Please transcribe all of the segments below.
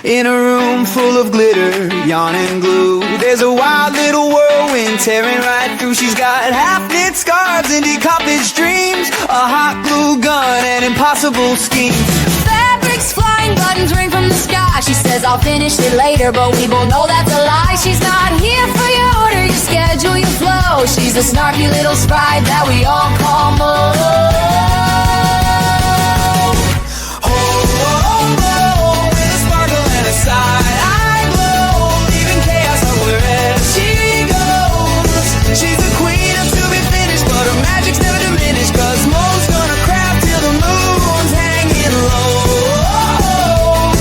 In a room full of glitter, yarn and glue, there's a wild little whirlwind tearing right through. She's got half-knit scarves and decomposed dreams, a hot glue gun and impossible schemes. Fabrics flying, buttons ring from the sky. She says I'll finish it later, but we both know that's a lie. She's not here for your order, your schedule, your flow. She's a snarky little sprite that we all call Mo. I glow, leaving chaos wherever she goes. She's the queen of to be finished, but her magic's never diminished, 'cause Mo's gonna craft till the moon's hanging low.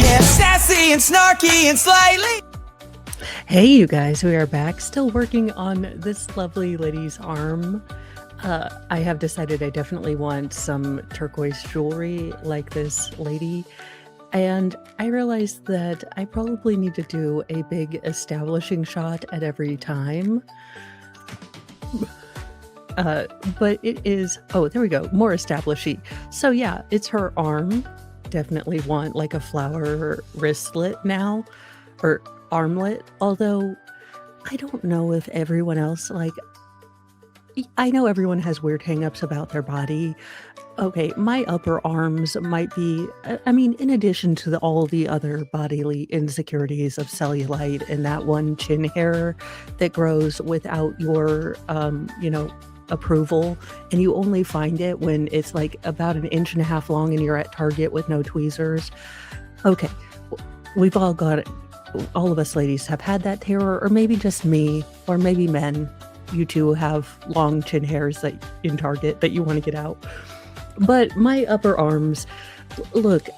Yeah, sassy and snarky and slightly. Hey, you guys, we are back, still working on this lovely lady's arm. I have decided I definitely want some turquoise jewelry like this lady. And I realized that I probably need to do a big establishing shot at every time. But it is, oh, there we go, more establishy. So yeah, it's her arm. Definitely want like a flower wristlet now, or armlet. Although I don't know if everyone else, like, I know everyone has weird hangups about their body. Okay, my upper arms might be, I mean, in addition to all the other bodily insecurities of cellulite and that one chin hair that grows without your, approval, and you only find it when it's like about 1.5 inches long and you're at Target with no tweezers. Okay, we've all got it. All of us ladies have had that terror, or maybe just me, or maybe men. You too have long chin hairs that in Target that you want to get out. But my upper arms, look,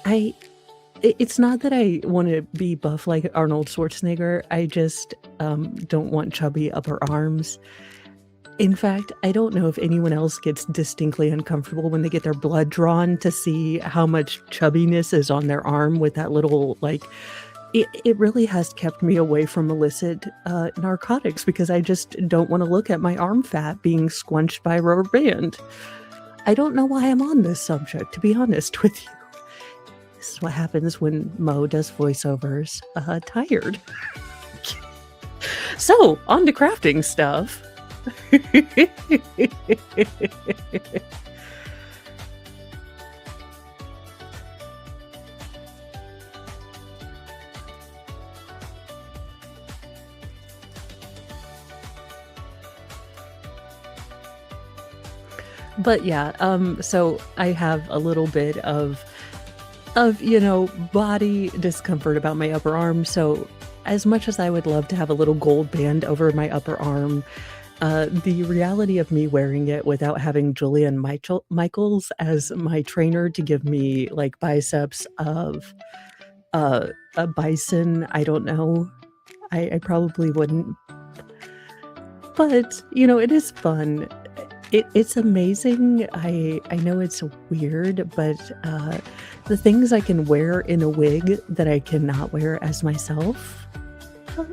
it's not that I want to be buff like Arnold Schwarzenegger. I just don't want chubby upper arms. In fact, I don't know if anyone else gets distinctly uncomfortable when they get their blood drawn to see how much chubbiness is on their arm with that little, like, it really has kept me away from illicit narcotics, because I just don't want to look at my arm fat being squunched by a rubber band. I don't know why I'm on this subject, to be honest with you. This is what happens when Mo does voiceovers tired. So, on to crafting stuff. But yeah, so I have a little bit of body discomfort about my upper arm. So as much as I would love to have a little gold band over my upper arm, the reality of me wearing it without having Julian Michaels as my trainer to give me like biceps of a bison, I don't know. I probably wouldn't. But, it is fun. It's amazing. I know it's weird, but the things I can wear in a wig that I cannot wear as myself,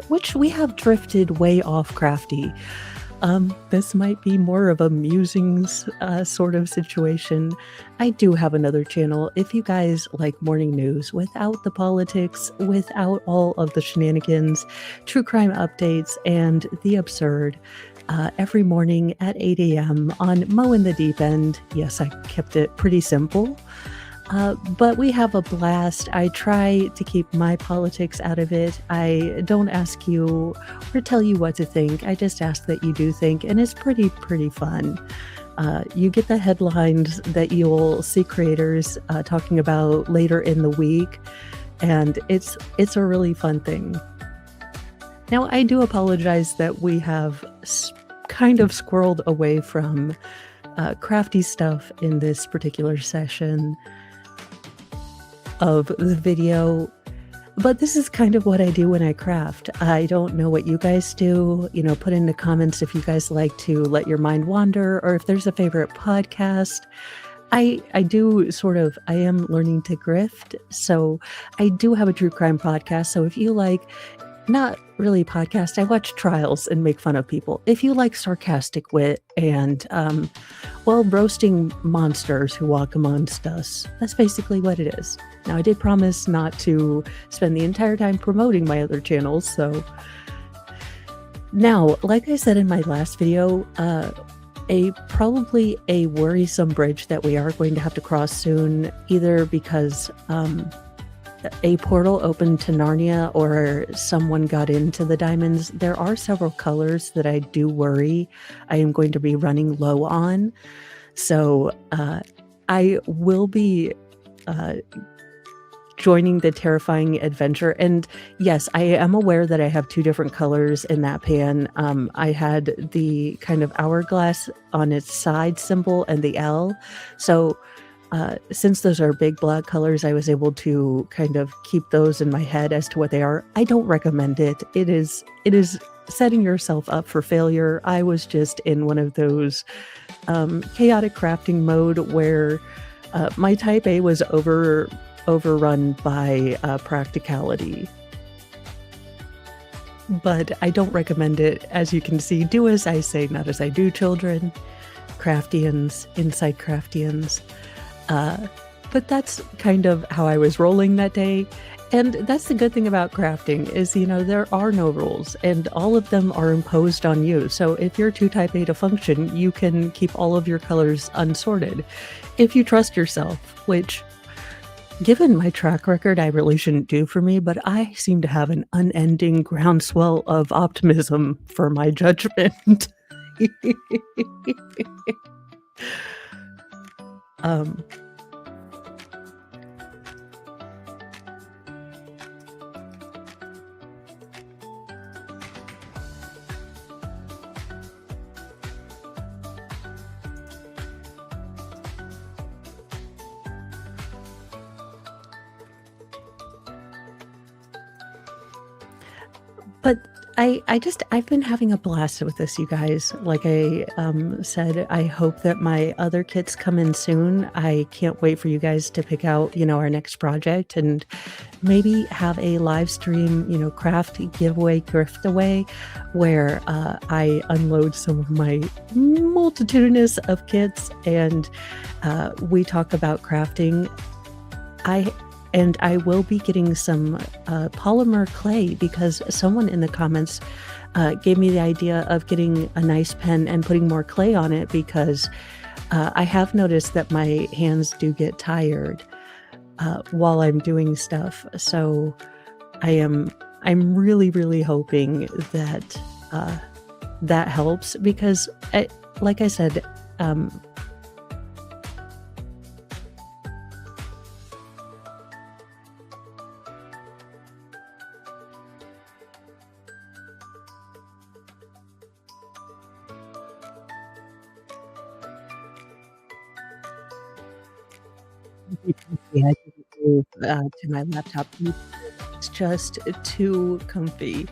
which we have drifted way off crafty. This might be more of a musings sort of situation. I do have another channel. If you guys like morning news without the politics, without all of the shenanigans, true crime updates, and the absurd, every morning at 8 a.m. on Mo in the Deep End. Yes, I kept it pretty simple. But we have a blast. I try to keep my politics out of it. I don't ask you or tell you what to think. I just ask that you do think, and it's pretty fun. You get the headlines that you'll see creators talking about later in the week, and it's a really fun thing. Now, I do apologize that we have kind of squirreled away from crafty stuff in this particular session of the video, but this is kind of what I do when I craft. I don't know what you guys do. Put in the comments if you guys like to let your mind wander, or if there's a favorite podcast. I am learning to grift, so I do have a true crime podcast. So if you like not really podcast. I watch trials and make fun of people. If you like sarcastic wit and, well, roasting monsters who walk amongst us, that's basically what it is. Now, I did promise not to spend the entire time promoting my other channels, so... Now, like I said in my last video, probably a worrisome bridge that we are going to have to cross soon, either because a portal opened to Narnia or someone got into the diamonds. There are several colors that I do worry I am going to be running low on. So I will be joining the terrifying adventure. And yes, I am aware that I have two different colors in that pan. I had the kind of hourglass on its side symbol and the L. So since those are big black colors, I was able to kind of keep those in my head as to what they are. I don't recommend it. It is setting yourself up for failure. I was just in one of those chaotic crafting mode where my type A was overrun by practicality. But I don't recommend it. As you can see, do as I say, not as I do, children. Craftians, inside Craftians. But that's kind of how I was rolling that day. And that's the good thing about crafting is, you know, there are no rules and all of them are imposed on you. So if you're too type A to function, you can keep all of your colors unsorted. If you trust yourself, which, given my track record, I really shouldn't do for me, but I seem to have an unending groundswell of optimism for my judgment. But I've been having a blast with this, you guys. Like I said, I hope that my other kits come in soon. I can't wait for you guys to pick out, you know, our next project and maybe have a live stream, you know, craft giveaway, gift away, where I unload some of my multitudinous of kits and we talk about crafting. And I will be getting some polymer clay because someone in the comments gave me the idea of getting a nice pen and putting more clay on it because I have noticed that my hands do get tired while I'm doing stuff. So I'm really, really hoping that that helps because, like I said, yeah, I didn't move to my laptop. It's just too comfy.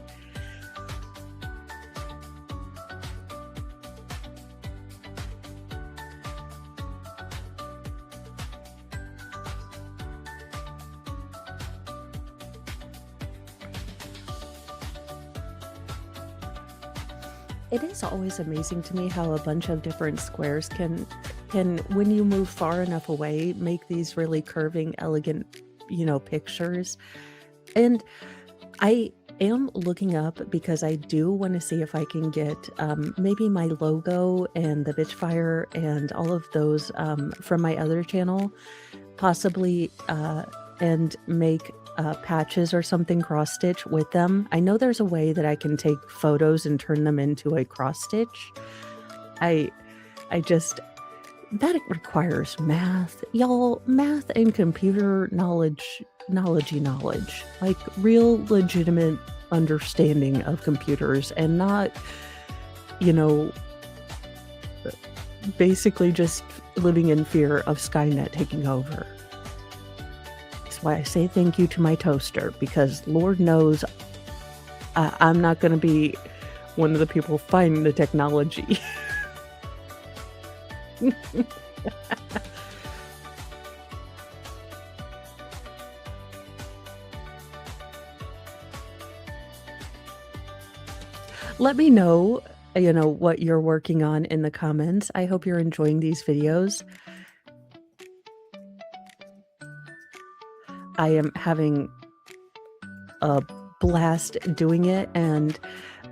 It is always amazing to me how a bunch of different squares can, when you move far enough away, make these really curving, elegant, you know, pictures. And I am looking up because I do want to see if I can get maybe my logo and the Bitchfire and all of those from my other channel, possibly, and make patches or something cross stitch with them. I know there's a way that I can take photos and turn them into a cross stitch. I just, that requires math, y'all. Math and computer knowledge, like real legitimate understanding of computers and not, you know, basically just living in fear of Skynet taking over. Why I say thank you to my toaster, because Lord knows I'm not going to be one of the people finding the technology. Let me know, what you're working on in the comments. I hope you're enjoying these videos. I am having a blast doing it, and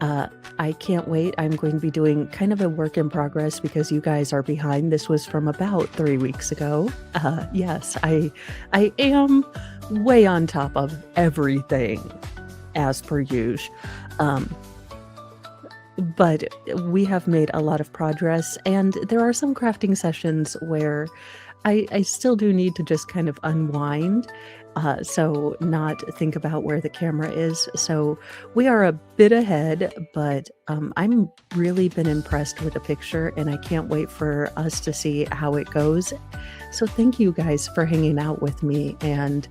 I can't wait. I'm going to be doing kind of a work in progress because you guys are behind. This was from about 3 weeks ago. Yes, I am way on top of everything as per usual. But we have made a lot of progress, and there are some crafting sessions where I still do need to just kind of unwind, so not think about where the camera is. So we are a bit ahead, but I'm really been impressed with the picture, and I can't wait for us to see how it goes. So thank you guys for hanging out with me and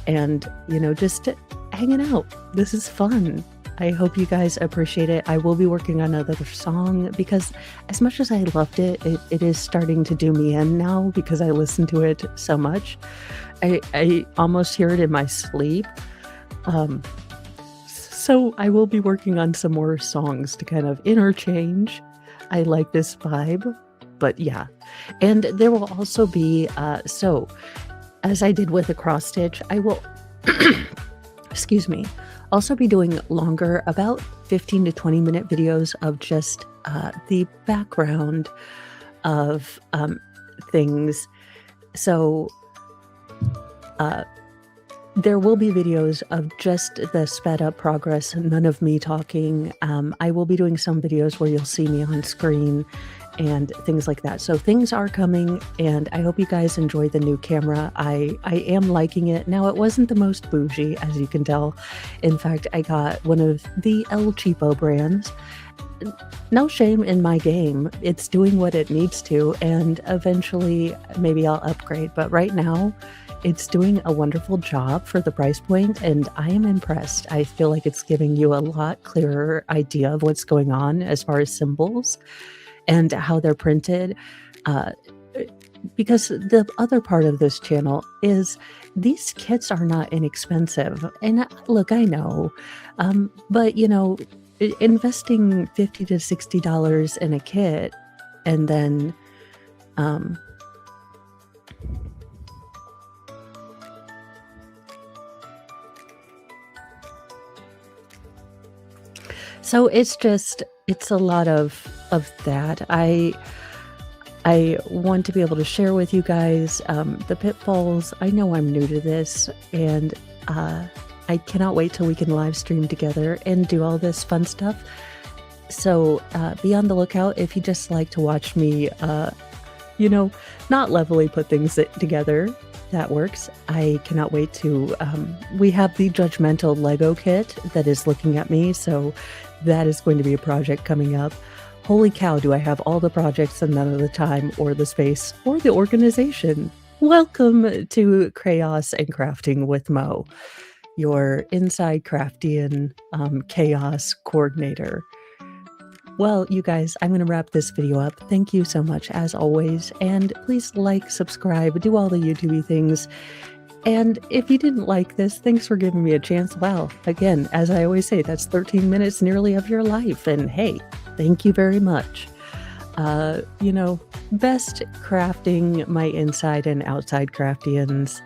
just hanging out. This is fun. I hope you guys appreciate it. I will be working on another song because as much as I loved it, it is starting to do me in now because I listen to it so much. I almost hear it in my sleep. So I will be working on some more songs to kind of interchange. I like this vibe, but yeah. And there will also be, so as I did with the cross stitch, I will, excuse me, also be doing longer, about 15 to 20 minute videos of just the background of things. So there will be videos of just the sped up progress, none of me talking. I will be doing some videos where you'll see me on screen and things like that. So things are coming, and I hope you guys enjoy the new camera. I am liking it. Now, it wasn't the most bougie, as you can tell. In fact, I got one of the El Cheapo brands. No shame in my game. It's doing what it needs to, and eventually maybe I'll upgrade. But right now, it's doing a wonderful job for the price point, and I am impressed. I feel like it's giving you a lot clearer idea of what's going on as far as symbols and how they're printed, because the other part of this channel is these kits are not inexpensive. And look, I know, but investing $50 to $60 in a kit and then so it's a lot of that. I want to be able to share with you guys the pitfalls. I know I'm new to this, and I cannot wait till we can live stream together and do all this fun stuff. So be on the lookout if you just like to watch me, not levelly put things together. That works. I cannot wait to, we have the Judgmental Lego kit that is looking at me, so that is going to be a project coming up. Holy cow, do I have all the projects and none of the time or the space or the organization. Welcome to Chaos and Crafting with Mo, your inside craftian chaos coordinator. Well, you guys, I'm going to wrap this video up. Thank you so much, as always. And please like, subscribe, do all the YouTube things. And if you didn't like this, thanks for giving me a chance. Wow, again, as I always say, that's 13 minutes nearly of your life. And hey, thank you very much. Best crafting, my inside and outside craftians.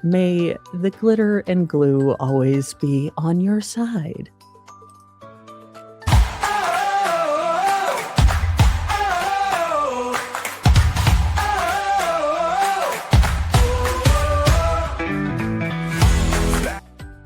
May the glitter and glue always be on your side.